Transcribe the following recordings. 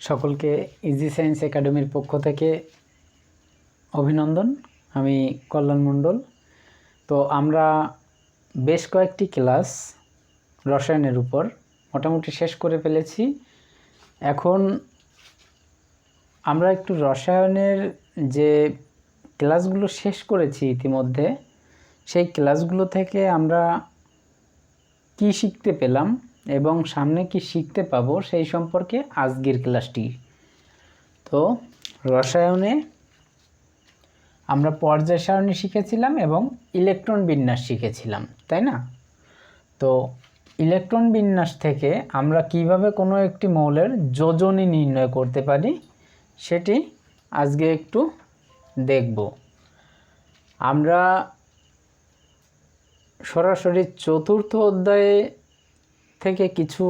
সকলকে easy science একাডেমির পক্ষ থেকে অভিনন্দন। আমি কল্যাণ মণ্ডল। তো আমরা বেশ কয়েকটি ক্লাস রসায়নের উপর মোটামুটি শেষ করে ফেলেছি। এখন আমরা একটু রসায়নের যে ক্লাসগুলো শেষ করেছি ইতিমধ্যে, সেই ক্লাসগুলো থেকে আমরা কি শিখতে পেলাম এবং সামনে কি শিখতে পাবো সেই সম্পর্কে আজকের ক্লাসটি। তো রসায়নে আমরা পর্যায় সারণী শিখেছিলাম এবং ইলেকট্রন বিন্যাস শিখেছিলাম, তাই না? তো ইলেকট্রন বিন্যাস থেকে আমরা কিভাবে কোনো একটি মৌলের যোজনী নির্ণয় করতে পারি সেটি আজকে একটু দেখব। আমরা সরাসরি চতুর্থ অধ্যায়ে থেকে কিছু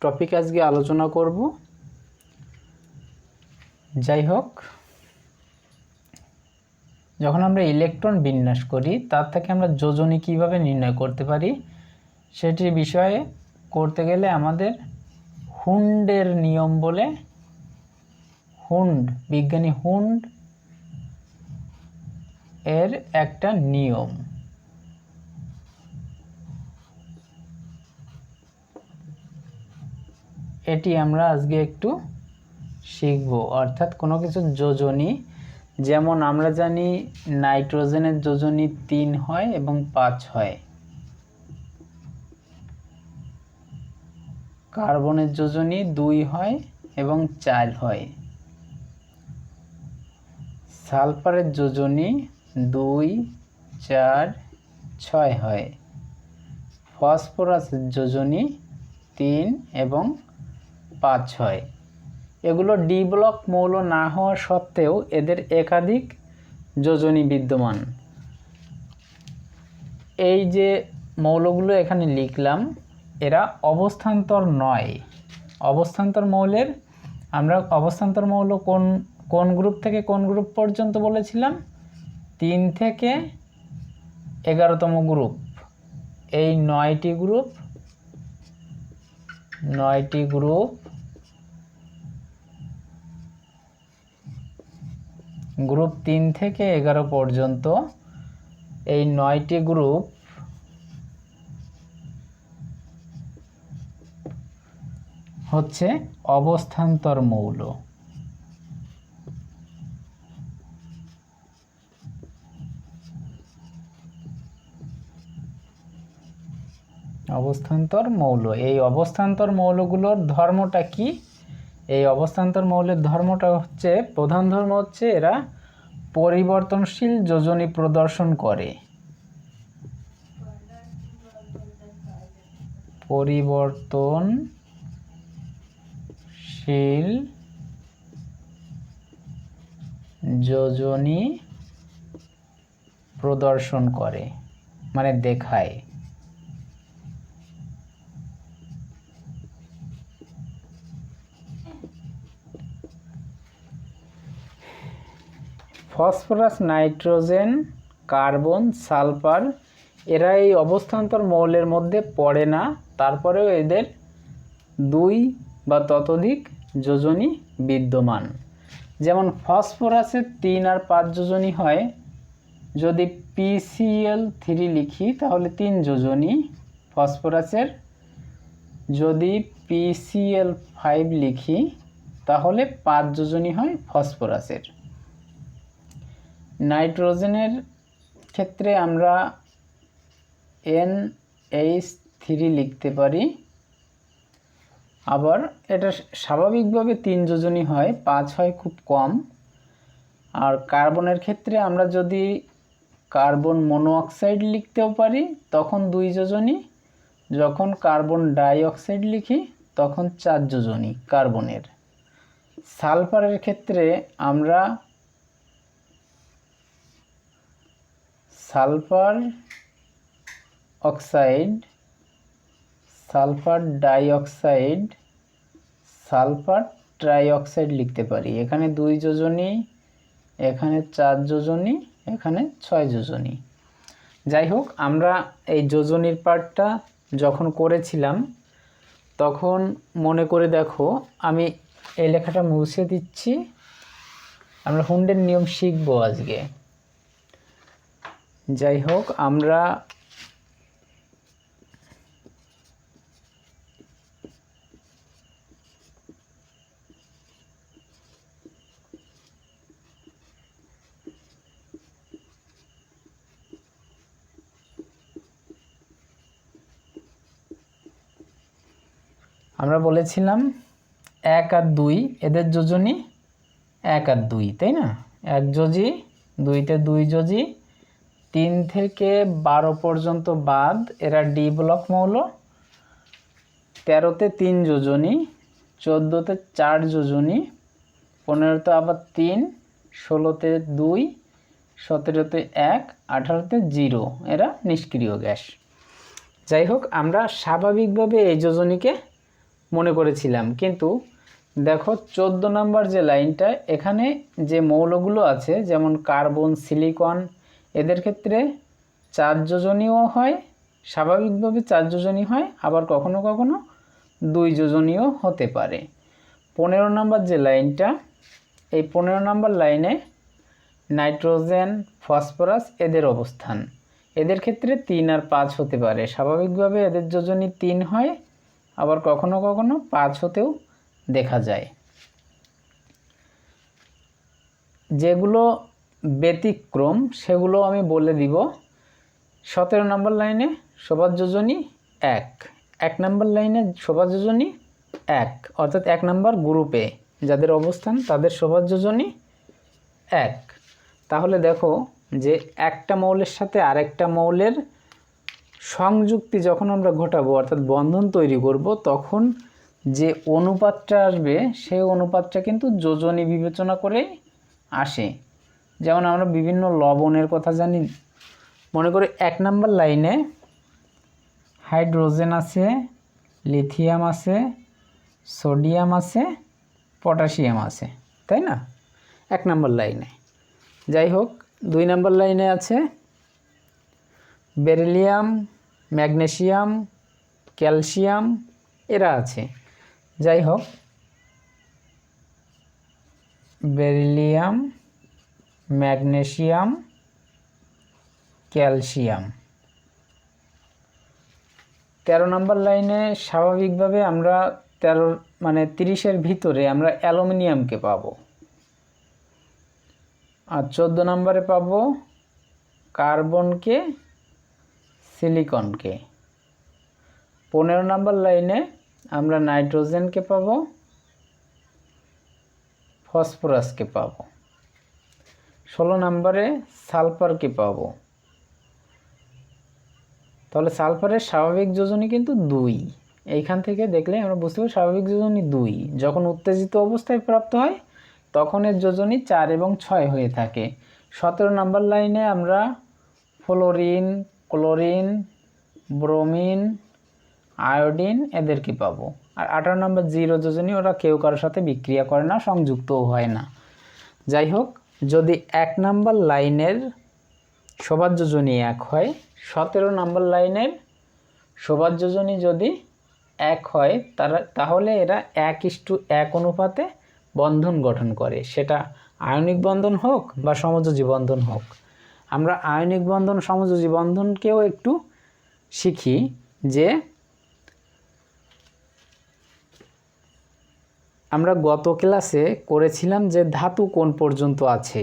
টপিক আজকে আলোচনা করব। যাই হোক, যখন আমরা ইলেকট্রন বিন্যাস করি তার থেকে আমরা যোজনী কিভাবে নির্ণয় করতে পারি সেটির বিষয়ে করতে গেলে আমাদের হুন্ডের নিয়ম বলে, বিজ্ঞানী হুন্ড এর একটা নিয়ম, এটি আমরা আজকে একটু শিখব। অর্থাৎ কোনো কিছু যোজনী, যেমন আমরা জানি নাইট্রোজেনের যোজনী 3 হয় এবং 5 হয়, কার্বনের যোজনী 2 হয় এবং 4 হয়, সালফারের যোজনী 2, 4, 6 হয়, ফসফরাসের যোজনী 3 এবং 5 হয়। এগুলো ডি ব্লক মৌল না হওয়া সত্ত্বেও এদের একাধিক যোজনী বিদ্যমান। এই যে মৌলগুলো এখানে লিখলাম এরা অবস্থান্তর নয়। অবস্থান্তর মৌলের আমরা অবস্থান্তর মৌল কোন গ্রুপ থেকে কোন গ্রুপ পর্যন্ত বলেছিলাম? 3 থেকে 11তম গ্রুপ। এই 9টি গ্রুপ গ্রুপ 3 থেকে 11 পর্যন্ত এই 9টি গ্রুপ হচ্ছে অবস্থান্তর মৌল। অবস্থান্তর মৌল, এই অবস্থান্তর মৌলগুলোর ধর্মটা কি? এই অবস্থান্তর মৌলের ধর্মটা হচ্ছে, প্রধান ধর্ম হচ্ছে এরা পরিবর্তনশীল যোজনী প্রদর্শন করে। পরিবর্তনশীল যোজনী প্রদর্শন করে মানে দেখায়। ফসফরাস, নাইট্রোজেন, কার্বন, সালফার এরা এই অবস্থান্তর মৌলের মধ্যে পড়ে না, তারপরেও এদের 2 বা ততোধিক যোজনী বিদ্যমান। যেমন ফসফরাসের 3 আর 5 যোজনী হয়। যদি PCl3 লিখি তাহলে 3 যোজনী ফসফরাসের, যদি PCl5 লিখি তাহলে 5 যোজনী হয় ফসফরাসের। নাইট্রোজেনের ক্ষেত্রে আমরা NH3 লিখতে পারি, আবার এটা স্বাভাবিকভাবে 3 যোজনী হয়, 5 হয় খুব কম। আর কার্বনের ক্ষেত্রে আমরা যদি কার্বন মনোঅক্সাইড লিখতেও পারি তখন 2 যোজনী, যখন কার্বন ডাই অক্সাইড লিখি তখন 4 যোজনী কার্বনের। সালফারের ক্ষেত্রে আমরা sulphur oxide, sulphur die oxide, sulphur try oxide লিখতে পারি। এখানে 2 যোজনী, এখানে 4 যোজনী, এখানে 6 যোজনী। যাই হোক, আমরা এই যোজনীর পার্টটা যখন করেছিলাম তখন মনে করে দেখো, আমি এই লেখাটা মুছে দিচ্ছি। আমরা হুন্ডের নিয়ম শিখব আজকে। যাই হোক, আমরা বলেছিলাম 1 আর 2 এদের যোজনী 1 আর 2, তাই না? 1 যোজি, 2তে 2 যোজি, 3 থেকে 12 পর্যন্ত বাদ, এরা ডি ব্লক মৌল। 13তে 3 যোজনী, 14তে 4 যোজনী, 15তে আবার 3, 16তে 2, 17তে 1, 18তে 0, এরা নিষ্ক্রিয় গ্যাস। যাই হোক, আমরা স্বাভাবিকভাবে এই যোজনীকে মনে করেছিলাম, কিন্তু দেখো 14 নম্বর যে লাইনটা, এখানে যে মৌলগুলো আছে যেমন কার্বন, সিলিকন, এদের ক্ষেত্রে 4 যোজনীয় হয়, স্বাভাবিকভাবে 4 যোজনী হয়, আবার কখনো কখনো 2 যোজনীয় হতে পারে। 15 নম্বর যে লাইনটা, এই 15 নম্বর লাইনে নাইট্রোজেন, ফসফরাস এদের অবস্থান, এদের ক্ষেত্রে 3 আর 5 হতে পারে। স্বাভাবিকভাবে এদের যোজনী 3 হয়, আবার কখনো কখনো 5 হতেও দেখা যায়। যেগুলো ব্যতিক্রম সেগুলো আমি বলে দিব। 17 নম্বর লাইনে সবার যোজনী 1, 1 নম্বর লাইনে সবার যোজনী 1, অর্থাৎ 1 নম্বর গ্রুপে যাদের অবস্থান তাদের সবার যোজনী 1। তাহলে দেখো যে একটা মৌলের সাথে আরেকটা মৌলের সংযুক্তি যখন আমরা ঘটাবো, অর্থাৎ বন্ধন তৈরি করব, তখন যে অনুপাতটা আসবে সেই অনুপাতটা কিন্তু যোজনী বিবেচনা করে আসে। যেমন আমরা বিভিন্ন লবণের কথা জানি। মনে করি 1 নম্বর লাইনে হাইড্রোজেন আছে, লিথিয়াম আছে, সোডিয়াম আছে, পটাশিয়াম আছে, তাই না? 1 নম্বর লাইনে। যাই হোক, 2 নম্বর লাইনে আছে বেরিলিয়াম, ম্যাগনেসিয়াম, ক্যালসিয়াম, এরা আছে। যাই হোক, বেরিলিয়াম, ম্যাগনেসিয়াম, ক্যালসিয়াম। 13 নম্বর লাইনে স্বাভাবিকভাবে আমরা 30-এর ভিতরে আমরা অ্যালুমিনিয়ামকে পাবো, আর 14 নম্বরে পাবো কার্বনকে, সিলিকনকে। 15 নম্বর লাইনে আমরা নাইট্রোজেনকে পাবো, ফসফরাসকে পাবো। 16 নম্বরে সালফারকে পাবো। তাহলে সালফারের স্বাভাবিক যোজনী কিন্তু 2। এইখান থেকে দেখলে আমরা বুঝতে পারি স্বাভাবিক যোজনী 2। যখন উত্তেজিত অবস্থায় প্রাপ্ত হয় তখন এর যোজনী 4 এবং 6 হয়ে থাকে। 17 নম্বর লাইনে আমরা ফ্লোরিন, ক্লোরিন, ব্রোমিন, আয়োডিন এদেরকে পাবো। আর 18 নম্বর 0 যোজনী, ওরা কেউ কারোর সাথে বিক্রিয়া করে না, সংযুক্তও হয় না। যাই হোক, যদি 1 নম্বর লাইনের সবার যোজনী 1 হয়, 17 নম্বর লাইনের সবার যোজনী যদি 1 হয়, তাহলে এরা 1:1 অনুপাতে বন্ধন গঠন করে, সেটা আয়নিক বন্ধন হোক বা সমযোজী বন্ধন হোক। আমরা আয়নিক বন্ধন, সমযোজী বন্ধনকেও একটু শিখি। যে আমরা গত ক্লাসে করেছিলাম যে ধাতু কোন পর্যন্ত আছে,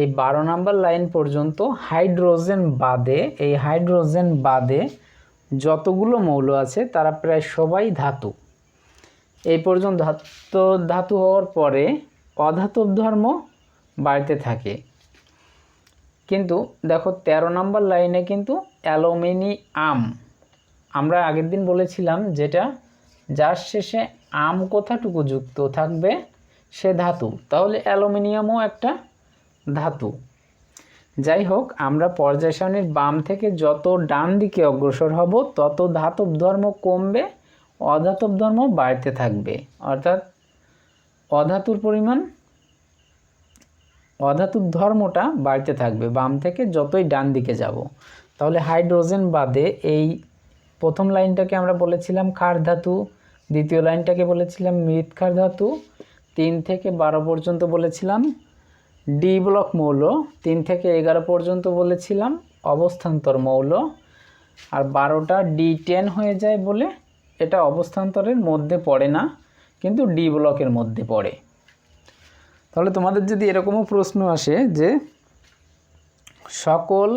এই 12 নম্বর লাইন পর্যন্ত হাইড্রোজেন বাদে, এই হাইড্রোজেন বাদে যতগুলো মৌল আছে তারা প্রায় সবাই ধাতু। এই পর্যন্ত ধাতু হওয়ার পরে অধাতব ধর্ম বাড়তে থাকে। কিন্তু দেখো 13 নম্বর লাইনে কিন্তু অ্যালুমিনিয়াম, আমরা আগের দিন বলেছিলাম যেটা যার শেষে আম কথাটুকু যুক্ত থাকবে সে ধাতু, তাহলে অ্যালুমিনিয়ামও একটা ধাতু। যাই হোক, আমরা পর্যায় সারণীর বাম থেকে যত ডান দিকে অগ্রসর হব তত ধাতব ধর্ম কমবে, অধাতব ধর্ম বাড়তে থাকবে। অর্থাৎ অধাতুর পরিমাণ, অধাতুর ধর্মটা বাড়তে থাকবে বাম থেকে যতই ডান দিকে যাব। তাহলে হাইড্রোজেন বাদে এই প্রথম লাইনটাকে আমরা বলেছিলাম ক্ষার ধাতু, দ্বিতীয় লাইনটাকে বলেছিলাম মৃৎক্ষার ধাতু, 3 থেকে 12 পর্যন্ত বলেছিলাম ডি ব্লক মৌল, 3 থেকে 11 পর্যন্ত বলেছিলাম অবস্থান্তর মৌল, আর 12টা D10 হয়ে যায় বলে এটা অবস্থান্তরের মধ্যে পড়ে না, কিন্তু ডি ব্লকের মধ্যে পড়ে। তাহলে তোমাদের যদি এরকমও প্রশ্ন আসে যে সকল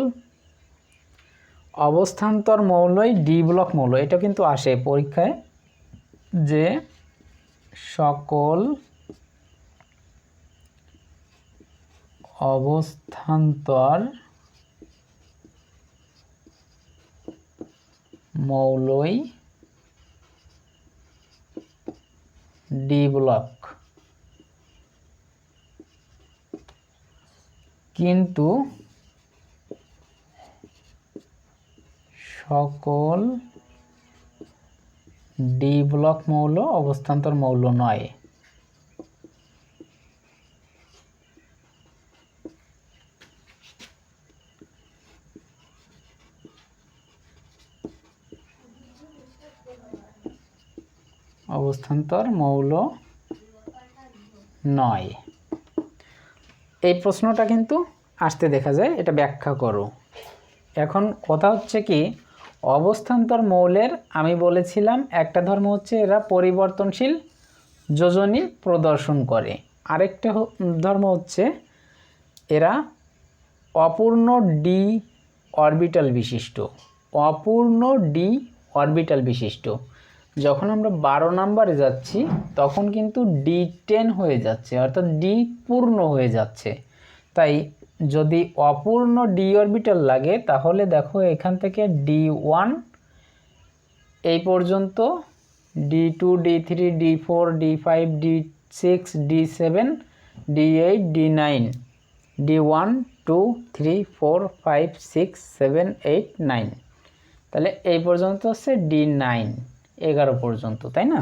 অবস্থান্তর মৌলই ডি ব্লক মৌল, এটা কিন্তু আসে পরীক্ষায়, যে সকল অবস্থান্তর মৌলই ডি ব্লক, কিন্তু সকল ডি ব্লক মৌল অবস্থান্তর মৌল নয়। অবস্থান্তর মৌল নয়। এই প্রশ্নটা কিন্তু আসতে দেখা যায়, এটা ব্যাখ্যা করো। এখন কথা হচ্ছে কি, অবস্থান্তর মৌলের আমি বলেছিলাম একটা ধর্ম হচ্ছে এরা পরিবর্তনশীল যোজনী প্রদর্শন করে, আরেকটা ধর্ম হচ্ছে এরা অপূর্ণ ডি অরবিটাল বিশিষ্ট। অপূর্ণ ডি অরবিটাল বিশিষ্ট, যখন আমরা 12 নম্বরে যাচ্ছি তখন কিন্তু D10 হয়ে যাচ্ছে, অর্থাৎ ডি পূর্ণ হয়ে যাচ্ছে। তাই যদি অপূর্ণ ডি অরবিটাল লাগে তাহলে দেখো এখান থেকে D1 এই পর্যন্ত, D2 D3 D4 D5 D6 D7 D8 D9, D1 2 3 4 5 6 7 8 9, তাহলে এই পর্যন্ত হচ্ছে D9, 11 পর্যন্ত, তাই না?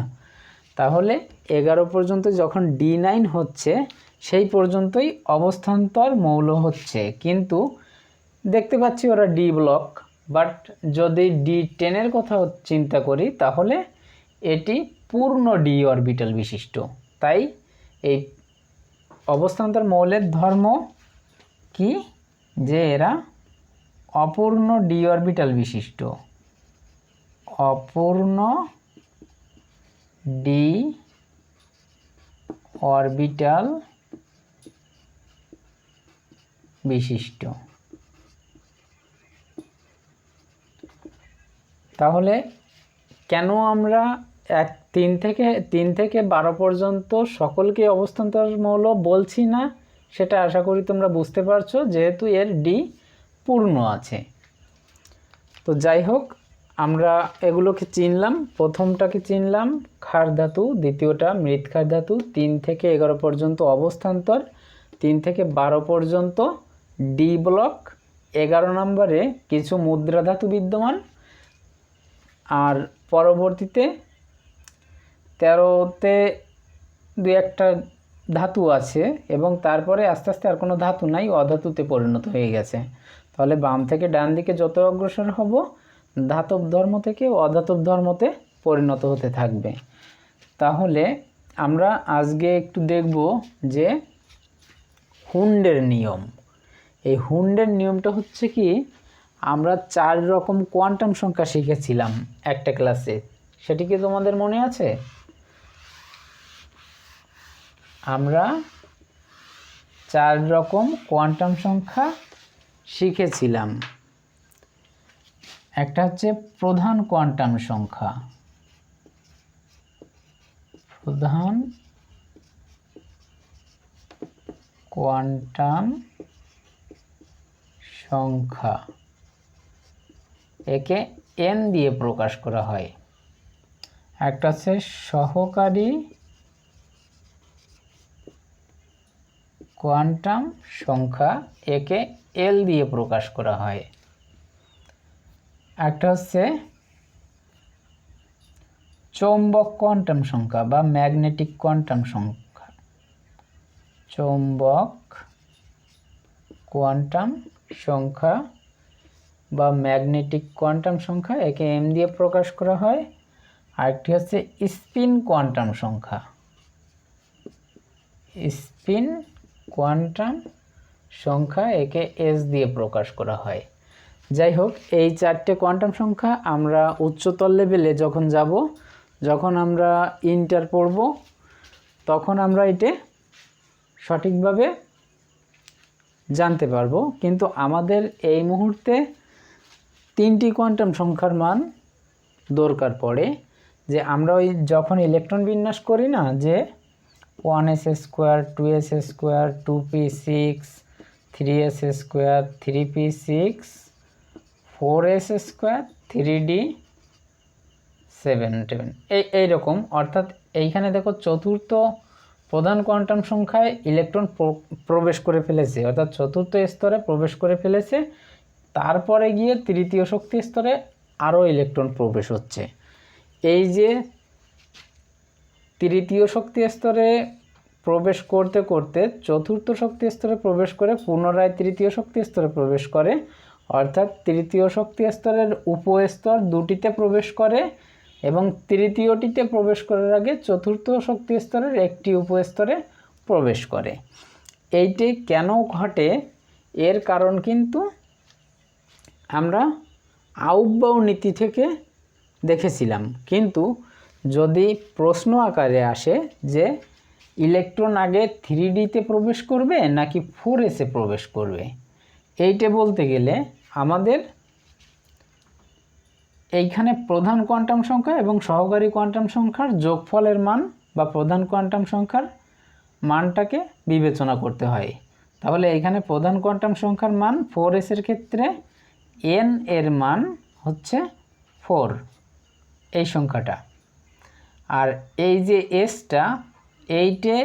তাহলে 11 পর্যন্ত যখন D9 হচ্ছে সেই পর্যন্তই অবস্থান্তর মৌল হচ্ছে, কিন্তু দেখতে পাচ্ছি ওরা ডি ব্লক। বাট যদি D10 কথা চিন্তা করি তাহলে এটি পূর্ণ ডি অরবিটাল বিশিষ্ট। তাই এই অবস্থান্তর মৌলের ধর্ম কি, যে এরা অপূর্ণ ডি অরবিটাল বিশিষ্ট। অপূর্ণ ডি অরবিটাল বিশিষ্ট। তাহলে কেন আমরা 3 থেকে 12 পর্যন্ত সকলকে অবস্থান্তর মৌল বলছি না, সেটা আশা করি তোমরা বুঝতে পারছো, যেহেতু এর ডি পূর্ণ আছে। তো যাই হোক, আমরা এগুলোকে চিনলাম। প্রথমটাকে চিনলাম ক্ষার ধাতু, দ্বিতীয়টা মৃৎক্ষার ধাতু, 3 থেকে 11 পর্যন্ত অবস্থান্তর, 3 থেকে 12 পর্যন্ত ডি ব্লক, 11 নম্বরে কিছু মুদ্রা ধাতু বিদ্যমান, আর পরবর্তীতে 13তে 2-1টা ধাতু আছে, এবং তারপরে আস্তে আস্তে আর কোনো ধাতু নাই, অধাতুতে পরিণত হয়ে গেছে। তাহলে বাম থেকে ডান দিকে যত অগ্রসর হব ধাতব ধর্ম থেকে অধাতব ধর্মতে পরিণত হতে থাকবে। তাহলে আমরা আজকে একটু দেখব যে হুন্ডের নিয়ম। এই হুন্ডের নিয়মটা হচ্ছে কি, আমরা 4 রকম কোয়ান্টাম সংখ্যা শিখেছিলাম একটা ক্লাসে, সেটি কি তোমাদের মনে আছে? আমরা 4 রকম কোয়ান্টাম সংখ্যা শিখেছিলাম। একটা হচ্ছে প্রধান কোয়ান্টাম সংখ্যা, প্রধান কোয়ান্টাম সংখ্যা, একে n দিয়ে প্রকাশ করা হয়। একটা হচ্ছে সহকারী কোয়ান্টাম সংখ্যা, একে l দিয়ে প্রকাশ করা হয়। একটা হচ্ছে চৌম্বক কোয়ান্টাম সংখ্যা বা ম্যাগনেটিক কোয়ান্টাম সংখ্যা, চৌম্বক কোয়ান্টাম সংখ্যা বা ম্যাগনেটিক কোয়ান্টাম সংখ্যা, একে m দিয়ে প্রকাশ করা হয়। আরেকটি হচ্ছে স্পিন কোয়ান্টাম সংখ্যা। স্পিন কোয়ান্টাম সংখ্যা, একে এস দিয়ে প্রকাশ করা হয়। যাই হোক, এই চারটে কোয়ান্টাম সংখ্যা আমরা উচ্চতর লেভেলে যখন যাব, যখন আমরা ইন্টার পড়ব, তখন আমরা এটা সঠিকভাবে জানতে পারবো। কিন্তু আমাদের এই মুহূর্তে তিনটি কোয়ান্টাম সংখ্যার মান দরকার পড়ে, যে আমরা ওই যখন ইলেকট্রন বিন্যাস করি না, যে 1s square, 2s square, 2p6, 3s square, 3p6, 4s square, 3d7 এইরকম। অর্থাৎ এইখানে দেখো চতুর্থ প্রধান কোয়ান্টাম সংখ্যায় ইলেকট্রন প্রবেশ করে ফেলেছে, অর্থাৎ চতুর্থ স্তরে প্রবেশ করে ফেলেছে। তারপরে গিয়ে তৃতীয় শক্তি স্তরে আরও ইলেকট্রন প্রবেশ হচ্ছে। এই যে তৃতীয় শক্তি স্তরে প্রবেশ করতে করতে চতুর্থ শক্তি স্তরে প্রবেশ করে পুনরায় তৃতীয় শক্তি স্তরে প্রবেশ করে, অর্থাৎ তৃতীয় শক্তি স্তরের উপস্তর দুটিতে প্রবেশ করে এবং তৃতীয়টিতে প্রবেশ করার আগে চতুর্থ শক্তি স্তরের একটি উপস্তরে প্রবেশ করে। এইটি কেন ঘটে, এর কারণ কিন্তু আমরা আউবাউ নীতি থেকে দেখেছিলাম। কিন্তু যদি প্রশ্ন আকারে আসে যে ইলেকট্রন আগে 3Dতে প্রবেশ করবে নাকি 4s এ প্রবেশ করবে, এইটা বলতে গেলে আমাদের এইখানে প্রধান কোয়ান্টাম সংখ্যা এবং সহকারী কোয়ান্টাম সংখ্যার যোগফলের মান বা প্রধান কোয়ান্টাম সংখ্যার মানটাকে বিবেচনা করতে হয়। তাহলে এইখানে প্রধান কোয়ান্টাম সংখ্যার মান 4s এর ক্ষেত্রে n এর মান হচ্ছে 4, এই সংখ্যাটা। আর এই যে এসটা, এইটে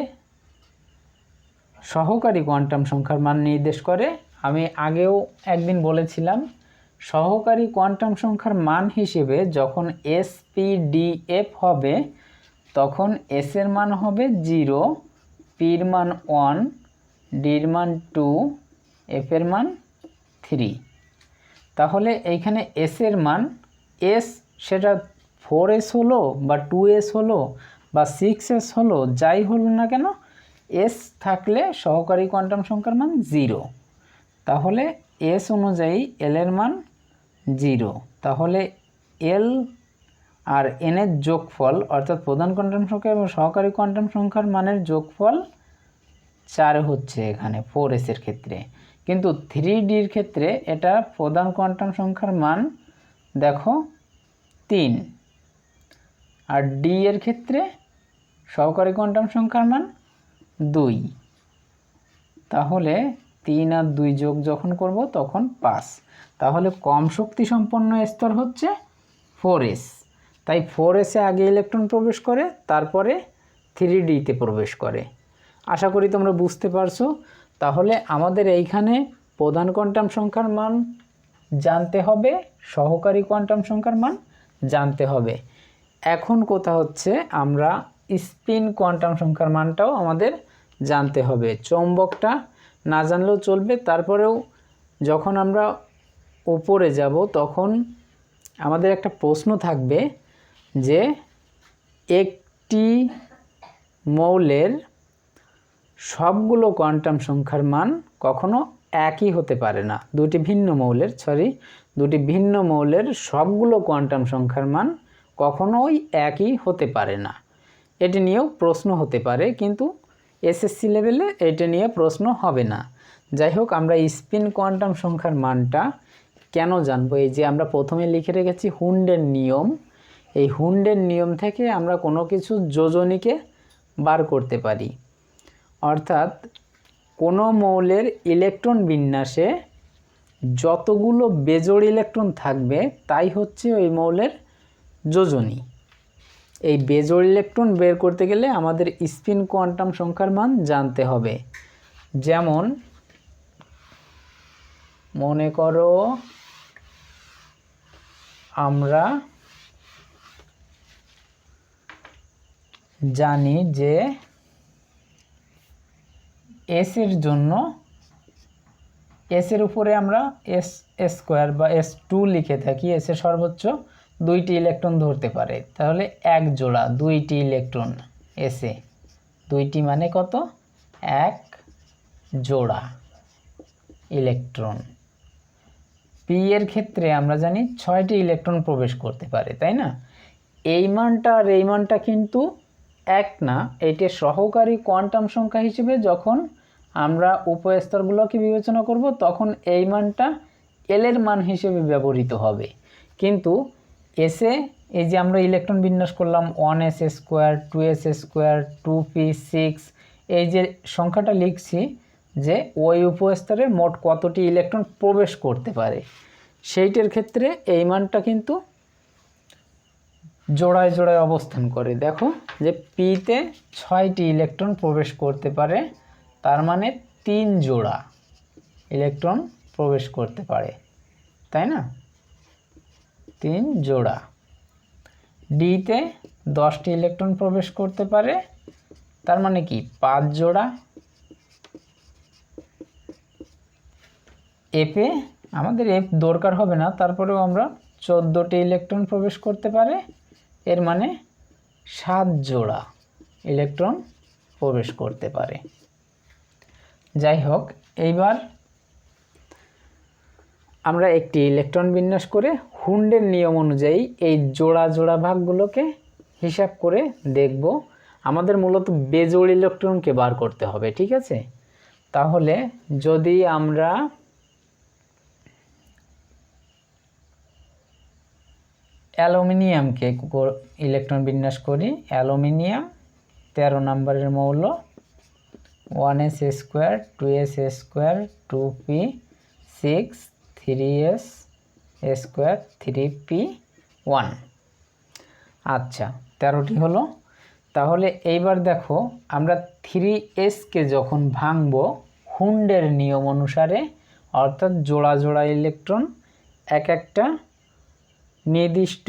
সহকারী কোয়ান্টাম সংখ্যার মান নির্দেশ করে। আমি আগেও একদিন বলেছিলাম, সহকারী কোয়ান্টাম সংখ্যার মান হিসেবে যখন SPDF হবে, তখন S এর মান হবে 0, Pর মান 1, Dর মান 2, F এর মান 3। তাহলে এইখানে S এর মান, S সেটা 4s হলো বা 2s হলো বা 6s হলো, যাই হলো না কেন, S থাকলে সহকারী কোয়ান্টাম সংখ্যার মান 0। তাহলে S অনুযায়ী L এর মান 0। তাহলে L আর N এর যোগফল, অর্থাৎ প্রধান কোয়ান্টাম সংখ্যা এবং সহকারী কোয়ান্টাম সংখ্যার মানের যোগফল 4 হচ্ছে এখানে 4s এর ক্ষেত্রে। কিন্তু 3Dর ক্ষেত্রে এটা প্রধান কোয়ান্টাম সংখ্যার মান দেখো 3, আর D এর ক্ষেত্রে সহকারী কোয়ান্টাম সংখ্যার মান 2। তাহলে 3 আর 2 যোগ যখন করব তখন 5। তাহলে কম শক্তি সম্পন্ন স্তর হচ্ছে 4s। তাই 4s এ আগে ইলেকট্রন প্রবেশ করে, তারপরে 3Dতে প্রবেশ করে। আশা করি তোমরা বুঝতে পারছো। তাহলে আমাদের এইখানে প্রধান কোয়ান্টাম সংখ্যার মান জানতে হবে, সহকারী কোয়ান্টাম সংখ্যার মান জানতে হবে। এখন কথা হচ্ছে আমরা স্পিন কোয়ান্টাম সংখ্যার মানটাও আমাদের জানতে হবে। চৌম্বকটা না জানলেও চলবে, তারপরেও যখন আমরা উপরে যাব তখন আমাদের একটা প্রশ্ন থাকবে যে একটি মৌলের সবগুলো কোয়ান্টাম সংখ্যার মান কখনো একই হতে পারে না। দুটি ভিন্ন মৌলের সবগুলো কোয়ান্টাম সংখ্যার মান কখনোই একই হতে পারে না। এটি নিয়েও প্রশ্ন হতে পারে, কিন্তু এসএসসি লেভেলে এটা নিয়ে প্রশ্ন হবে না। যাই হোক, আমরা স্পিন কোয়ান্টাম সংখ্যার মানটা কেন জানবো, এই যে আমরা প্রথমে লিখে রেখেছি হুন্ডের নিয়ম। এই হুন্ডের নিয়ম থেকে আমরা কোনো কিছু যোজনীকে বার করতে পারি। অর্থাৎ কোনো মৌলের ইলেকট্রন বিন্যাসে যতগুলো বেজোড় ইলেকট্রন থাকবে তাই হচ্ছে ওই মৌলের যোজনী। এই বেজোড় ইলেকট্রন বের করতে গেলে আমাদের স্পিন কোয়ান্টাম সংখ্যার মান জানতে হবে। যেমন মনে করো আমরা জানি যে এস এর জন্য, এস এর উপরে আমরা S² বা S2 লিখে থাকি, এস এর সর্বোচ্চ দুইটি ইলেকট্রন ধরতে পারে, তাহলে এক জোড়া দুইটি ইলেকট্রন এসে, দুইটি মানে কত, এক জোড়া ইলেকট্রন। পি এর ক্ষেত্রে আমরা জানি 6টি ইলেকট্রন প্রবেশ করতে পারে, তাই না? এই মানটা আর এই মানটা কিন্তু এক না, এইটা সহকারী কোয়ান্টাম সংখ্যা হিসেবে যখন আমরা উপস্তরগুলোকে বিবেচনা করব তখন এই মানটা এল এর মান হিসেবে ব্যবহৃত হবে। কিন্তু এসে এই যে আমরা ইলেকট্রন বিন্যাস করলাম 1s² 2s², 2p6, এই যে সংখ্যাটা লিখছি যে ওই উপস্তরে মোট কতটি ইলেকট্রন প্রবেশ করতে পারে, সেইটার ক্ষেত্রে এই মানটা কিন্তু জোড়ায় জোড়ায় অবস্থান করে। দেখো যে পিতে 6টি ইলেকট্রন প্রবেশ করতে পারে, তার মানে 3 জোড়া ইলেকট্রন প্রবেশ করতে পারে, তাই না? 3 জোড়া। ডিতে 10টি ইলেকট্রন প্রবেশ করতে পারে, তার মানে কি 5 জোড়া। এফে আমাদের এফ দরকার হবে না, তারপরেও আমরা 14টি ইলেকট্রন প্রবেশ করতে পারে, এর মানে 7 জোড়া ইলেকট্রন প্রবেশ করতে পারে। যাই হোক, এইবার আমরা একটি ইলেকট্রন বিন্যাস করে হুন্ডের নিয়ম অনুযায়ী এই জোড়া জোড়া ভাগগুলোকে হিসাব করে দেখব। আমাদের মূলত বেজোড় ইলেকট্রনকে বার করতে হবে, ঠিক আছে? তাহলে যদি আমরা অ্যালুমিনিয়ামকে ইলেকট্রন বিন্যাস করি, অ্যালুমিনিয়াম 13 নম্বরের মৌল, 1s², 2s², 2p6, 3s² 3p1। আচ্ছা, 13টি হলো। তাহলে এইবার দেখো আমরা 3s-কে যখন ভাঙব হুন্ডের নিয়ম অনুসারে, অর্থাৎ জোড়া জোড়া ইলেকট্রন এক একটা নির্দিষ্ট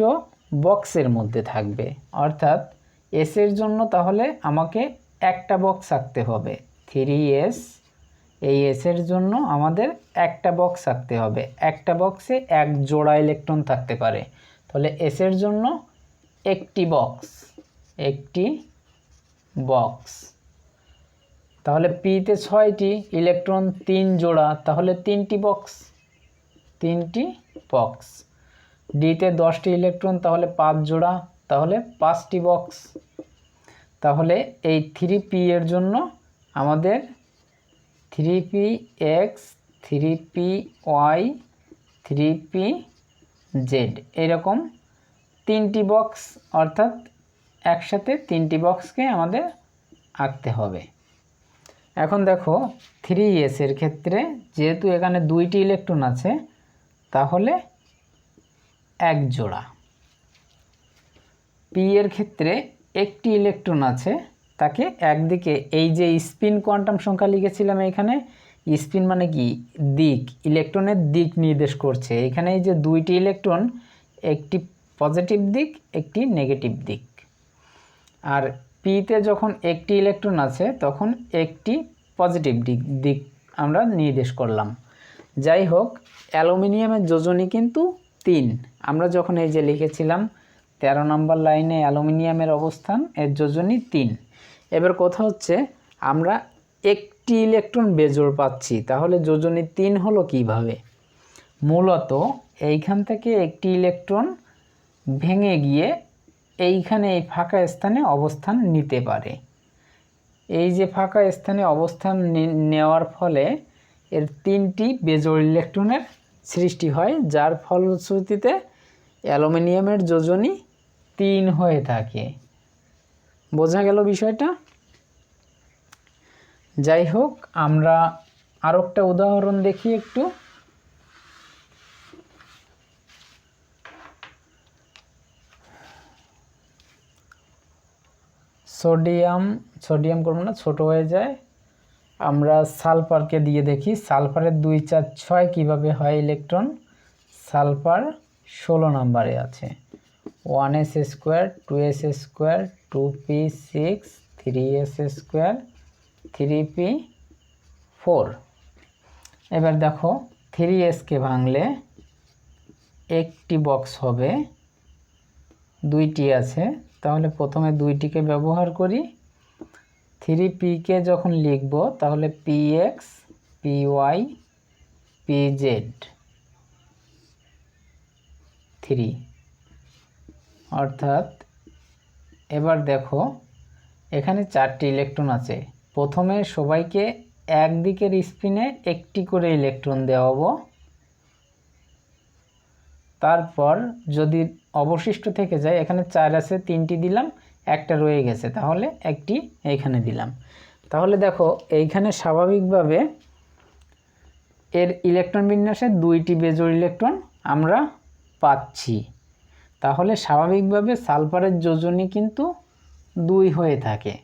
বক্সের মধ্যে থাকবে, অর্থাৎ এস এর জন্য তাহলে আমাকে একটা বক্স আঁকতে হবে। 3s, এই এস এর জন্য আমাদের একটা বক্স আঁকতে হবে, একটা বক্সে এক জোড়া ইলেকট্রন থাকতে পারে, তাহলে এস এর জন্য একটি বক্স। তাহলে পিতে 6টি ইলেকট্রন 3 জোড়া, তাহলে 3টি বক্স। ডিতে 10টি ইলেকট্রন, তাহলে 5 জোড়া, তাহলে 5টি বক্স। তাহলে এই 3p এর জন্য আমাদের 3px, 3py, 3pz এরকম 3টি বক্স, অর্থাৎ একসাথে 3টি বক্সকে আমাদের আঁকতে হবে। এখন দেখো 3s এর ক্ষেত্রে যেহেতু এখানে 2টি ইলেকট্রন আছে, তাহলে এক জোড়া। পি এর ক্ষেত্রে একটি ইলেকট্রন আছে, তাকে একদিকে, এই যে স্পিন কোয়ান্টাম সংখ্যা লিখেছিলাম এখানে, স্পিন মানে কি, দিক, ইলেকট্রনের দিক নির্দেশ করছে। এখানে এই যে 2টি ইলেকট্রন, একটি পজিটিভ দিক, একটি নেগেটিভ দিক। আর পিতে যখন একটি ইলেকট্রন আছে তখন একটি পজিটিভ দিক আমরা নির্দেশ করলাম। যাই হোক, অ্যালুমিনিয়ামের যোজনী কিন্তু 3। আমরা যখন এই যে লিখেছিলাম 13 নম্বর লাইনে অ্যালুমিনিয়ামের অবস্থান, এর যোজনী 3। এবার কথা হচ্ছে আমরা একটি ইলেকট্রন বেজোড় পাচ্ছি, তাহলে যোজনী 3 হলো কিভাবে? মূলত এইখান থেকে একটি ইলেকট্রন ভেঙে গিয়ে এইখানে এই ফাঁকা স্থানে অবস্থান নিতে পারে। এই যে ফাঁকা স্থানে অবস্থান নেওয়ার ফলে এর 3টি বেজোড় ইলেকট্রনের সৃষ্টি হয়, যার ফলশ্রুতিতে অ্যালুমিনিয়ামের যোজনী 3 হয়ে থাকে। বোঝা গেল বিষয়টা? যাই হোক, আমরা আরো একটা উদাহরণ দেখি একটু। সোডিয়াম করব না, ছোট হয়ে যায়। আমরা সালফারকে দিয়ে দেখি, সালফারের 2, 4, 6 কীভাবে হয় ইলেকট্রন। সালফার 16 নম্বরে আছে, 1s², 2s², 2p6, 3s², 3p4। এবার দেখো 3s-কে ভাঙলে একটি বক্স হবে, দুইটি আছে, তাহলে প্রথমে দুইটিকে ব্যবহার করি। 3p-কে যখন লিখব তাহলে px py pz 3, অর্থাৎ এবার দেখো এখানে 4টি ইলেকট্রন আছে। প্রথমে সবাইকে একদিকের স্পিনে একটি করে ইলেকট্রন দেওয়াবো, তারপর যদি অবশিষ্ট থেকে যায়, এখানে 4 আছে 3টি দিলাম, একটা রয়ে গেছে তাহলে একটি এইখানে দিলাম। তাহলে দেখো এইখানে স্বাভাবিকভাবে এর ইলেকট্রন বিন্যাসে 2টি বেজোড় ইলেকট্রন আমরা পাচ্ছি। তাহলে স্বাভাবিকভাবে সালফারের যোজনী কিন্তু 2 হয়ে থাকে।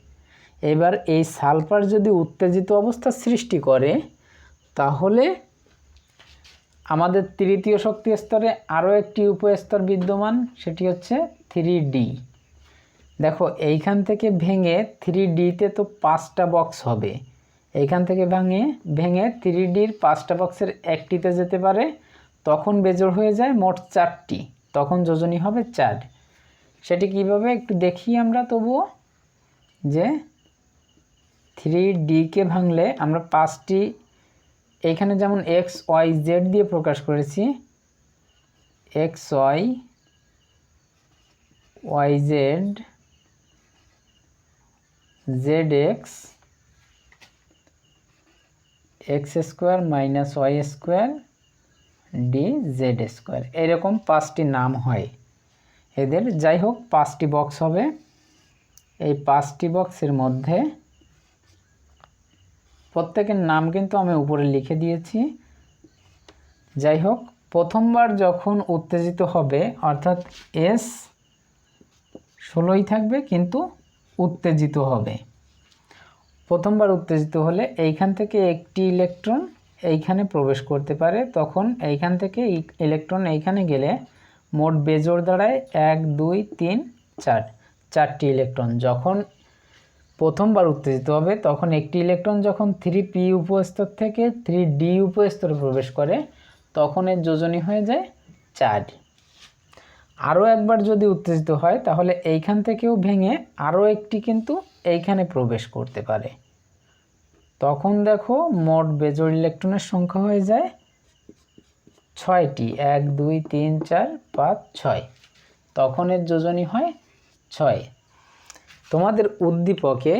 এবার এই সালফার যদি উত্তেজিত অবস্থা সৃষ্টি করে তাহলে আমাদের তৃতীয় শক্তি স্তরে আরও একটি উপস্তর বিদ্যমান, সেটি হচ্ছে 3D। দেখো এইখান থেকে ভেঙে 3D-তে তো 5টা বক্স হবে, এইখান থেকে ভেঙে 3D-র 5টা বক্সের একটিতে যেতে পারে, তখন বেজোড় হয়ে যায় মোট 4টি, তখন যোজনী হবে 4। সেটি কিভাবে একটু দেখি আমরা তবুও, যে 3D-কে ভাঙলে আমরা 5টি, এইখানে যেমন x y z দিয়ে প্রকাশ করেছি, x y y z z x x square minus y square D Z square, এরকম 5টি নাম হয় এদের। যাই হোক 5টি বক্স হবে। এই 5টি বক্সের মধ্যে প্রত্যেকের নাম কিন্তু আমি উপরে লিখে দিয়েছি। যাই হোক প্রথমবার যখন উত্তেজিত হবে, অর্থাৎ S 16ই থাকবে কিন্তু উত্তেজিত হবে। প্রথমবার উত্তেজিত হলে এইখান থেকে একটি ইলেকট্রন এইখানে প্রবেশ করতে পারে, তখন এইখান থেকে ইলেকট্রন এইখানে গেলে মোট বেজোড় দাঁড়ায় 1 2 3 4, 4টি ইলেকট্রন। যখন প্রথমবার উত্তেজিত হবে তখন একটি ইলেকট্রন যখন 3p উপস্তর থেকে 3d উপস্তরে প্রবেশ করে তখন এর যোজনী হয়ে যায় 4। আরও একবার যদি উত্তেজিত হয় তাহলে এইখান থেকেও ভেঙে আরও একটি কিন্তু এইখানে প্রবেশ করতে পারে, তখন দেখো মোট বেজোড় ইলেকট্রনের সংখ্যা হয়ে যায় 6টি, 1 2 3 4 5 6, তখন এর যোজনী হয় 6। তোমাদের উদ্দীপকে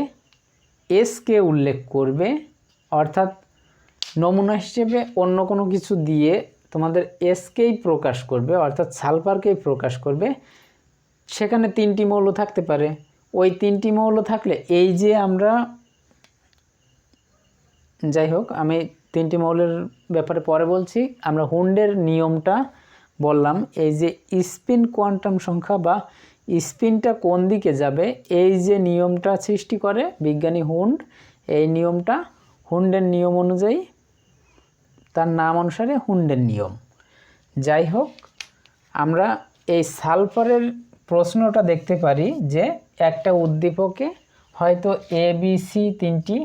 এসকে উল্লেখ করবে, অর্থাৎ নমুনা হিসেবে অন্য কোনো কিছু দিয়ে তোমাদের এসকেই প্রকাশ করবে, অর্থাৎ সালফারকেই প্রকাশ করবে। সেখানে 3টি মৌল থাকতে পারে, ওই 3টি মৌল থাকলে এই যে আমরা, যাই হোক আমি 3টি মৌলের ব্যাপারে পরে বলছি। আমরা হুন্ডের নিয়মটা বললাম, এই যে স্পিন কোয়ান্টাম সংখ্যা বা স্পিনটা কোন দিকে যাবে এই যে নিয়মটা সৃষ্টি করে বিজ্ঞানী হুন্ড, এই নিয়মটা হুন্ডের নিয়ম অনুযায়ী, তার নাম অনুসারে হুন্ডের নিয়ম। যাই হোক আমরা এই সালফারের প্রশ্নটা দেখতে পারি যে একটা উদ্দীপকে হয়তো এ বি সি 3টি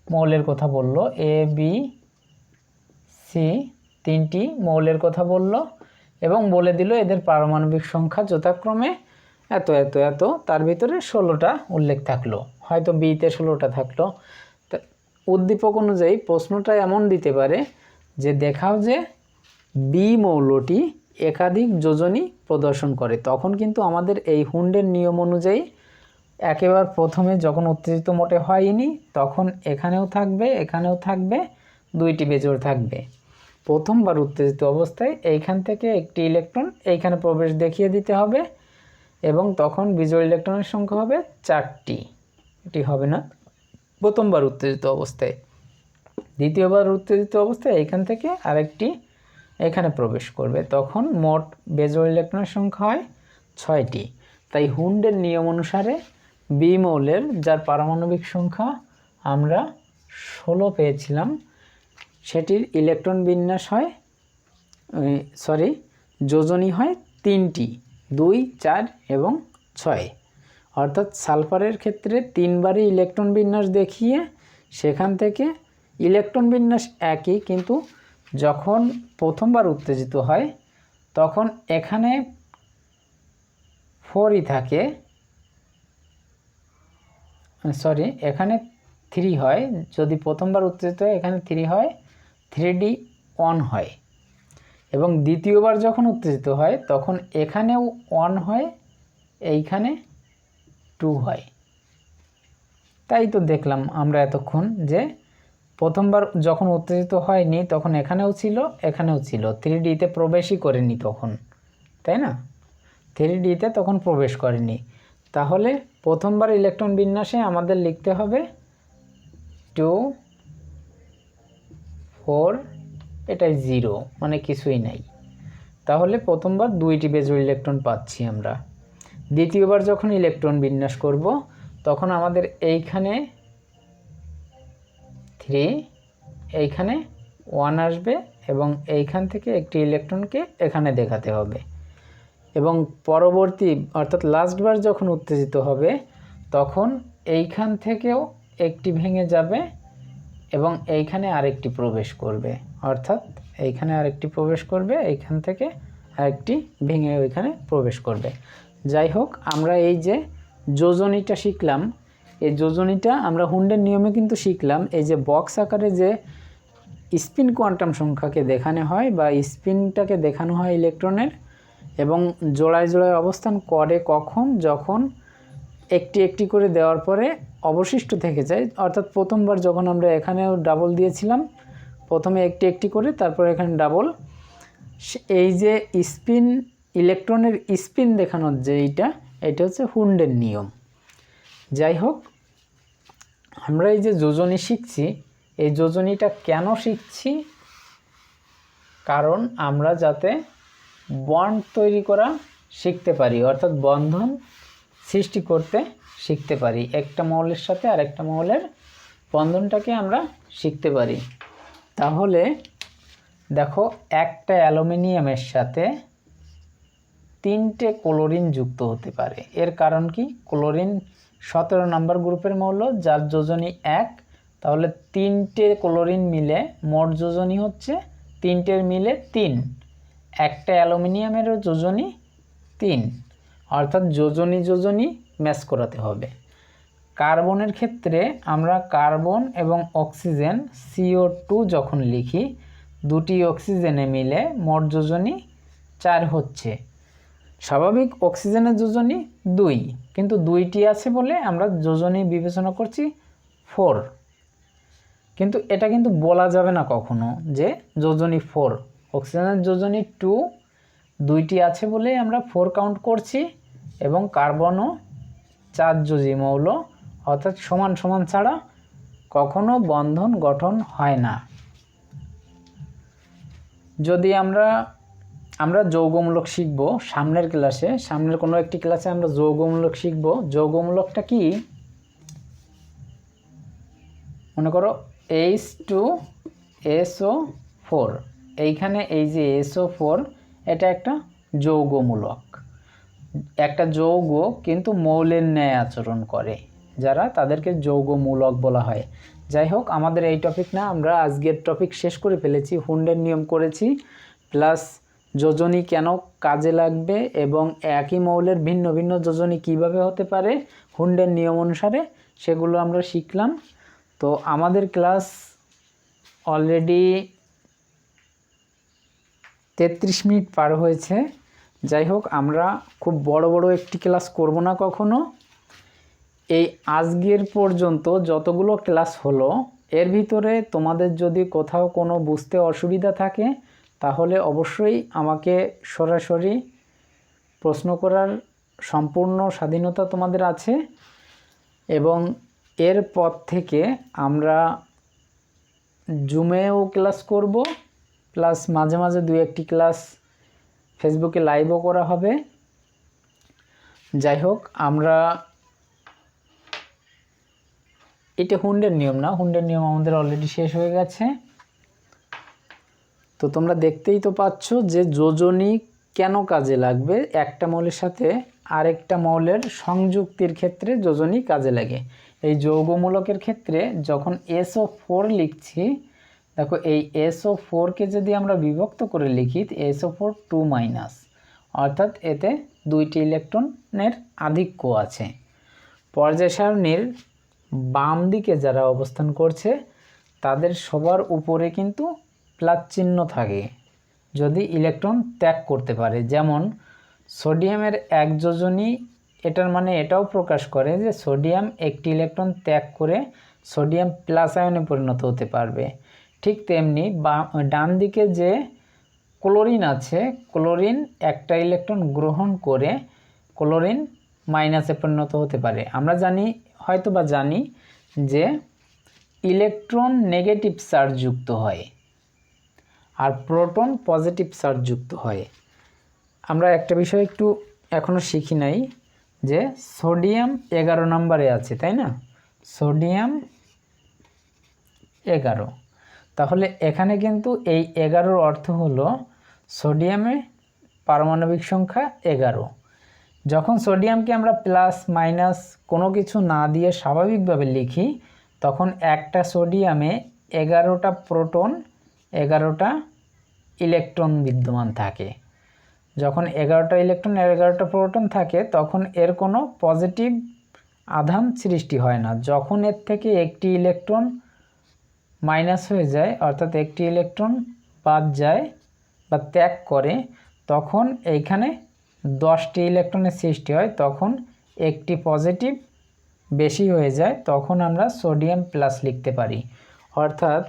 মৌলের কথা বলল, এ বি সি 3টি মৌলের কথা বলল এবং বলে দিল এদের পারমাণবিক সংখ্যা যথাক্রমে এত এত এত, তার ভিতরে 16টা উল্লেখ থাকলো, হয়তো বিতে 16টা থাকলো। উদ্দীপক অনুযায়ী প্রশ্নটা এমন দিতে পারে যে দেখাও যে বি মৌলটি একাধিক যোজনী প্রদর্শন করে, তখন কিন্তু আমাদের এই হুন্ডের নিয়ম অনুযায়ী একেবারে প্রথমে যখন উত্তেজিত মোটে হয়নি তখন এখানেও থাকবে এখানেও থাকবে, 2টি বেজোড় থাকবে। প্রথমবার উত্তেজিত অবস্থায় এইখান থেকে একটি ইলেকট্রন এইখানে প্রবেশ দেখিয়ে দিতে হবে এবং তখন বিজোড় ইলেকট্রনের সংখ্যা হবে 4টি, এটি হবে না প্রথমবার উত্তেজিত অবস্থায়। দ্বিতীয়বার উত্তেজিত অবস্থায় এইখান থেকে আরেকটি এখানে প্রবেশ করবে, তখন মোট বেজোড় ইলেকট্রনের সংখ্যা হয় 6টি। তাই হুন্ডের নিয়ম অনুসারে বি মৌলের, যার পারমাণবিক সংখ্যা আমরা 16 পেয়েছিলাম, সেটির ইলেকট্রন বিন্যাস হয় যোজনী হয় 3টি, 2 4 এবং 6। অর্থাৎ সালফারের ক্ষেত্রে 3বারই ইলেকট্রন বিন্যাস দেখিয়ে সেখান থেকে ইলেকট্রন বিন্যাস একই, কিন্তু যখন প্রথমবার উত্তেজিত হয় তখন এখানে 4ই থাকে, সরি এখানে 3 হয়, যদি প্রথমবার উত্তেজিত হয় এখানে 3 হয়, 3D অন হয়, এবং দ্বিতীয়বার যখন উত্তেজিত হয় তখন এখানেও 1 হয়, এইখানে 2 হয়। তাই তো দেখলাম আমরা এতক্ষণ যে প্রথমবার যখন উত্তেজিত হয়নি তখন এখানেও ছিল, এখানেও ছিল, 3Dতে প্রবেশই করেনি তখন, তাই না? 3Dতে তখন প্রবেশ করেনি। তাহলে প্রথমবার ইলেকট্রন বিন্যাসে আমাদের লিখতে হবে 2 4, এটাই 0, মানে কিছুই নাই। তাহলে প্রথমবার 2টি বেজোড় ইলেকট্রন পাচ্ছি আমরা। দ্বিতীয়বার যখন ইলেকট্রন বিন্যাস করব তখন আমাদের এইখানে 3, এইখানে 1 আসবে, এবং এইখান থেকে একটি ইলেকট্রনকে এখানে দেখাতে হবে, এবং পরবর্তী অর্থাৎ লাস্টবার যখন উত্তেজিত হবে তখন এইখান থেকেও একটি ভেঙে যাবে এবং এইখানে আরেকটি প্রবেশ করবে, অর্থাৎ এইখানে আরেকটি প্রবেশ করবে, এইখান থেকে আরেকটি ভেঙে ওইখানে প্রবেশ করবে। যাই হোক, আমরা এই যে যোজনীটা শিখলাম, এই যোজনীটা আমরা হুন্ডের নিয়মে কিন্তু শিখলাম। এই যে বক্স আকারে যে স্পিন কোয়ান্টাম সংখ্যাকে দেখানো হয় বা স্পিনটাকে দেখানো হয় ইলেকট্রনের, এবং জোড়ায় জোড়ায় অবস্থান করে কখন, যখন একটি একটি করে দেওয়ার পরে অবশিষ্ট থেকে যায়। অর্থাৎ প্রথমবার যখন আমরা এখানেও ডাবল দিয়েছিলাম, প্রথমে একটি একটি করে, তারপর এখানে ডাবল। এই যে স্পিন, ইলেকট্রনের স্পিন দেখানোর যে এটা হচ্ছে হুন্ডের নিয়ম। যাই হোক, আমরা এই যে যোজনী শিখছি, এই যোজনীটা কেন শিখছি? কারণ আমরা যাতে বন্ড তৈরি করা শিখতে পারি, অর্থাৎ বন্ধন সৃষ্টি করতে শিখতে পারি, একটা মৌলের সাথে আরেকটা মৌলের বন্ধনটাকে আমরা শিখতে পারি। তাহলে দেখো, একটা অ্যালুমিনিয়ামের সাথে 3টে ক্লোরিন যুক্ত হতে পারে। এর কারণ কি? ক্লোরিন 17 নম্বর গ্রুপের মৌল, যার যোজনী 1। তাহলে 3টে ক্লোরিন মিলে মোট যোজনী হচ্ছে 3টের মিলে 3। একটা অ্যালুমিনিয়ামেরও যোজনী 3, অর্থাৎ যোজনী যোজনী ম্যাচ করাতে হবে। কার্বনের ক্ষেত্রে আমরা কার্বন এবং অক্সিজেন CO2 যখন লিখি, 2টি অক্সিজেনে মিলে মোট যোজনী 4 হচ্ছে। স্বাভাবিক অক্সিজেনের যোজনী 2, কিন্তু 2টি আছে বলে আমরা যোজনী বিবেচনা করছি 4। কিন্তু এটা কিন্তু বলা যাবে না কখনো যে যোজনী 4। অক্সিজেনের যোজনী 2, 2টি আছে বলে আমরা 4 কাউন্ট করছি, এবং কার্বনও 4 যোজী মৌল, অর্থাৎ সমান সমান ছাড়া কখনো বন্ধন গঠন হয় না। যদি আমরা যৌগমূলক শিখব সামনের ক্লাসে, সামনের কোনো একটি ক্লাসে আমরা যৌগমূলক শিখব। যৌগমূলকটা কি? মনে করো H2SO4, এইখানে এই যে SO4, এটা একটা যৌগমূলক, একটা যৌগ কিন্তু মৌলের ন্যায় আচরণ করে, যারা তাদেরকে যৌগমূলক বলা হয়। যাই হোক, আমাদের এই টপিক না, আমরা আজকের টপিক শেষ করে ফেলেছি। হুন্ডের নিয়ম করেছি, প্লাস যোজনী কেন কাজে লাগবে এবং একই মৌলের ভিন্ন ভিন্ন যোজনী কিভাবে হতে পারে হুন্ডের নিয়ম অনুসারে, সেগুলো আমরা শিখলাম। তো আমাদের ক্লাস অলরেডি 33 মিনিট পার হয়েছে। যাই হোক, আমরা খুব বড় বড় একটি ক্লাস করব না কখনো। এই আজকের পর্যন্ত যতগুলো ক্লাস হলো, এর ভিতরে তোমাদের যদি কোথাও কোনো বুঝতে অসুবিধা থাকে তাহলে অবশ্যই আমাকে সরাসরি প্রশ্ন করার সম্পূর্ণ স্বাধীনতা তোমাদের আছে। এবং এরপর থেকে আমরা জুমেও ক্লাস করব, প্লাস মাঝে মাঝে 2-1টি ক্লাস ফেসবুকে লাইভও করা হবে। যাই হোক, আমরা এটা হুন্ডের নিয়ম না, হুন্ডের নিয়ম আমাদের অলরেডি শেষ হয়ে গেছে। তো তোমরা দেখতেই তো পাচ্ছ যে যোজনী কেন কাজে লাগবে। একটা মৌলের সাথে আরেকটা মৌলের সংযুক্তির ক্ষেত্রে যোজনী কাজে লাগে। এই যৌগমূলকের ক্ষেত্রে যখন SO4 লিখছি, দেখো এই SO4কে যদি আমরা বিভক্ত করে লিখি, SO4 2-, অর্থাৎ এতে 2টি ইলেকট্রনের আধিক্য আছে। পর্যায় সারণীর বাম দিকে যারা অবস্থান করছে তাদের সবার উপরে কিন্তু প্লাস চিহ্ন থাকে যদি ইলেকট্রন ত্যাগ করতে পারে। যেমন সোডিয়ামের এক যোজনী, এটার মানে এটাও প্রকাশ করে যে সোডিয়াম একটি ইলেকট্রন ত্যাগ করে সোডিয়াম প্লাস আয়নে পরিণত হতে পারবে। ঠিক তেমনি ডান দিকে যে ক্লোরিন আছে, ক্লোরিন একটা ইলেকট্রন গ্রহণ করে ক্লোরিন মাইনাসে পরিণত হতে পারে। আমরা জানি যে ইলেকট্রন নেগেটিভ চার্জ যুক্ত হয় আর প্রোটন পজিটিভ চার্জ যুক্ত হয়। আমরা একটা বিষয় একটু এখনো শিখি নাই যে সোডিয়াম 11 নম্বরে আছে, তাই না? সোডিয়াম 11, তাহলে এখানে কিন্তু এই 11-র অর্থ হলো সোডিয়ামে পারমাণবিক সংখ্যা 11। যখন সোডিয়ামকে আমরা প্লাস মাইনাস কোনো কিছু না দিয়ে স্বাভাবিকভাবে লিখি তখন একটা সোডিয়ামে 11টা প্রোটন 11টা ইলেকট্রন বিদ্যমান থাকে। যখন 11টা ইলেকট্রন 11টা প্রোটন থাকে তখন এর কোনো পজিটিভ আধান সৃষ্টি হয় না। যখন এর থেকে একটি ইলেকট্রন মাইনাস হয়ে যায়, অর্থাৎ একটি ইলেকট্রন বাদ যায় বা ত্যাগ করে, তখন এইখানে 10টি ইলেকট্রনের সৃষ্টি হয়। তখন একটি পজিটিভ বেশি হয়ে যায়, তখন আমরা সোডিয়াম প্লাস লিখতে পারি। অর্থাৎ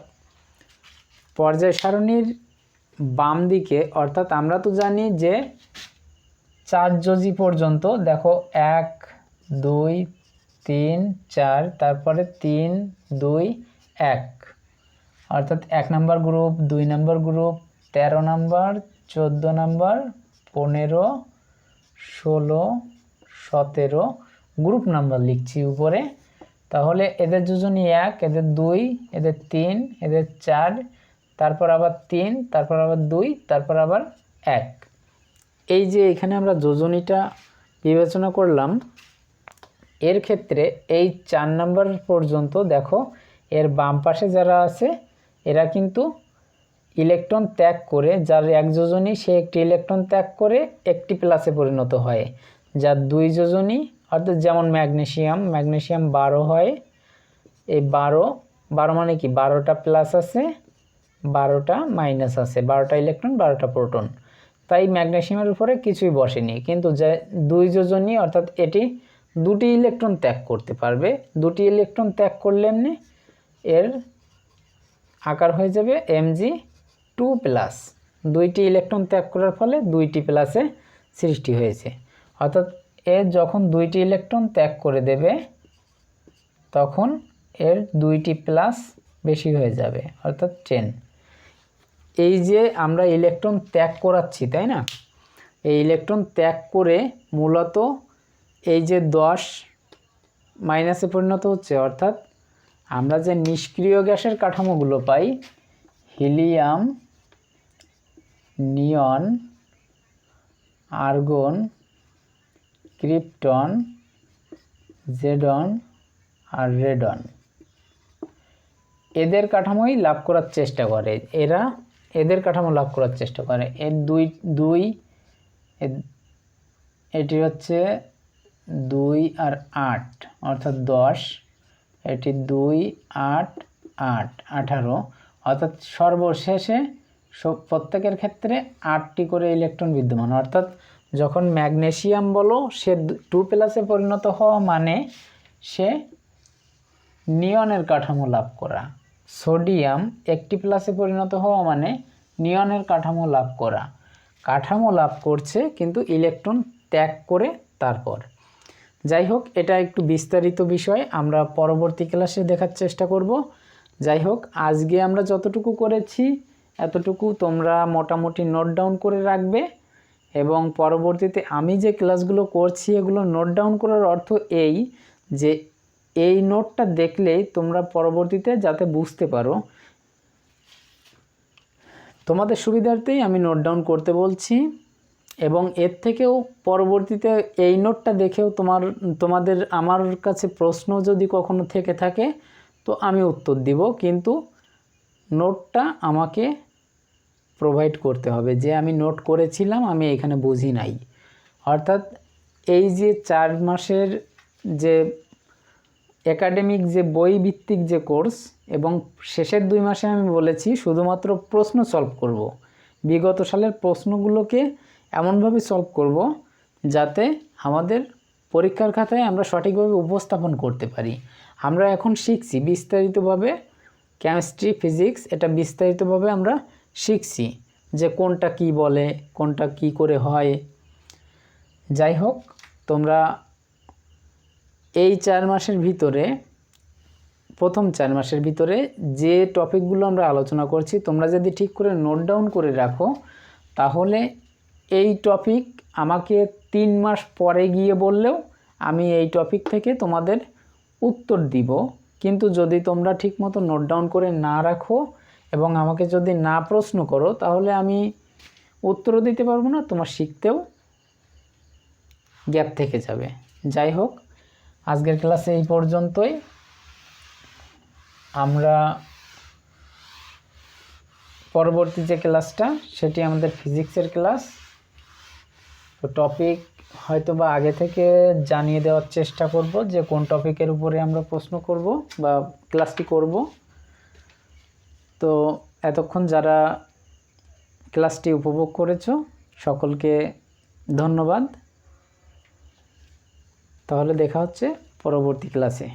পর্যায় সারণীর বাম দিকে, অর্থাৎ আমরা তো জানি যে 4 যোজি পর্যন্ত, দেখো 1 2 3 4, তারপরে 3 2 1, অর্থাৎ 1 নম্বর গ্রুপ, 2 নম্বর গ্রুপ, 13 নম্বর, 14 নম্বর, 15 16 17 গ্রুপ নাম্বার লিখছি উপরে। তাহলে এদের যোজনী 1, এদের 2, এদের 3, এদের 4, তারপর আবার 3, তারপর আবার 2, তারপর আবার 1। এই যে এখানে আমরা যোজনীটা বিবেচনা করলাম, এর ক্ষেত্রে এই 4 নম্বর পর্যন্ত দেখো এর বাম পাশে যারা আছে এরা কিন্তু ইলেকট্রন ত্যাগ করে, যার এক যোজনী সে একটি ইলেকট্রন ত্যাগ করে একটি প্লাসে পরিণত হয়। যার 2 যোজনী, অর্থাৎ যেমন ম্যাগনেসিয়াম 12 হয়। এই 12 মানে কি 12টা প্লাস আছে 12টা মাইনাস আছে, 12টা ইলেকট্রন 12টা প্রোটন, তাই ম্যাগনেসিয়ামের উপরে কিছুই বসেনি। কিন্তু যে 2 যোজনী, অর্থাৎ এটি 2টি ইলেকট্রন ত্যাগ করতে পারবে। 2টি ইলেকট্রন ত্যাগ করলে এমনি এর আকার হয়ে যাবে Mg2+। 2টি ইলেকট্রন ত্যাগ করার ফলে 2টি প্লাসে সৃষ্টি হয়েছে। অর্থাৎ এর যখন 2টি ইলেকট্রন ত্যাগ করে দেবে তখন এর 2টি প্লাস বেশি হয়ে যাবে, অর্থাৎ 10। এই যে আমরা ইলেকট্রন ত্যাগ করাচ্ছি, তাই না? এই ইলেকট্রন ত্যাগ করে মূলত এই যে 10 মাইনাসে পরিণত হচ্ছে, অর্থাৎ আমরা যে নিষ্ক্রিয় গ্যাসের কাঠামোগুলো পাই, হিলিয়াম, নিয়ন, আর্গন, ক্রিপ্টন, জেডন আর রেডন, এদের কাঠামোই লাভ করার চেষ্টা করে। এদের কাঠামো লাভ করার চেষ্টা করে। এর দুই এটি হচ্ছে 2 আর 8, অর্থাৎ 10। এটি 2 8 8 18, অর্থাৎ সর্বশেষে প্রত্যেকের ক্ষেত্রে 8টি করে ইলেকট্রন বিদ্যমান। অর্থাৎ যখন ম্যাগনেসিয়াম বলো সে 2+ পরিণত হওয়া মানে সে নিয়নের কাঠামো লাভ করা। সোডিয়াম একটি প্লাসে পরিণত হওয়া মানে নিয়নের কাঠামো লাভ করা। কাঠামো লাভ করছে কিন্তু ইলেকট্রন ত্যাগ করে তারপর। যাই হোক, এটা একটু বিস্তারিত বিষয়, আমরা পরবর্তী ক্লাসে দেখার চেষ্টা করব। যাই হোক, আজকে আমরা যতটুকু করেছি এতটুকু তোমরা মোটামুটি নোট ডাউন করে রাখবে এবং পরবর্তীতে আমি যে ক্লাসগুলো করছি এগুলো নোট ডাউন করার অর্থ এই যে এই নোটটা দেখলেই তোমরা পরবর্তীতে যাতে বুঝতে পারো, তোমাদের সুবিধার্থেই আমি নোট ডাউন করতে বলছি। এবং এর থেকেও পরবর্তীতে এই নোটটা দেখেও তোমাদের আমার কাছে প্রশ্ন যদি কখনো থেকে থাকে তো আমি উত্তর দিব, কিন্তু নোটটা আমাকে প্রোভাইড করতে হবে যে আমি নোট করেছিলাম, আমি এখানে বুঝি নাই। অর্থাৎ এই যে 4 মাসের যে একাডেমিক যে বই ভিত্তিক যে কোর্স এবং শেষের 2 মাসে আমি বলেছি শুধুমাত্র প্রশ্ন সলভ করব। বিগত সালের প্রশ্নগুলোকে এমনভাবে সলভ করব যাতে আমাদের পরীক্ষার খাতায় আমরা সঠিকভাবে উপস্থাপন করতে পারি। আমরা এখন শিখছি বিস্তারিতভাবে কেমিস্ট্রি, ফিজিক্স, এটা বিস্তারিতভাবে আমরা শিখছি যে কোনটা কি বলে, কোনটা কি করে হয়। যাই হোক, তোমরা এই 4 মাসের ভিতরে, প্রথম 4 মাসের ভিতরে যে টপিকগুলো আমরা আলোচনা করছি তোমরা যদি ঠিক করে নোট ডাউন করে রাখো, তাহলে এই টপিক আমাকে 3 মাস পরে গিয়ে বললেও আমি এই টপিক থেকে তোমাদের উত্তর দিব। কিন্তু যদি তোমরা ঠিকমতো নোট ডাউন করে না রাখো এবং আমাকে যদি না প্রশ্ন করো, তাহলে আমি উত্তরও দিতে পারবো না, তোমার শিখতেও গ্যাপ থেকে যাবে। যাই হোক, আজকের ক্লাসে এই পর্যন্তই। আমরা পরবর্তী যে ক্লাসটা সেটি আমাদের ফিজিক্সের ক্লাস। তো টপিক হয়তো বা আগে থেকে জানিয়ে দেওয়ার চেষ্টা করব যে কোন টপিকের উপরে আমরা প্রশ্ন করব বা ক্লাসটি করব। তো এতক্ষণ যারা ক্লাসটি উপভোগ করেছো সকলকে ধন্যবাদ। তাহলে দেখা হচ্ছে পরবর্তী ক্লাসে।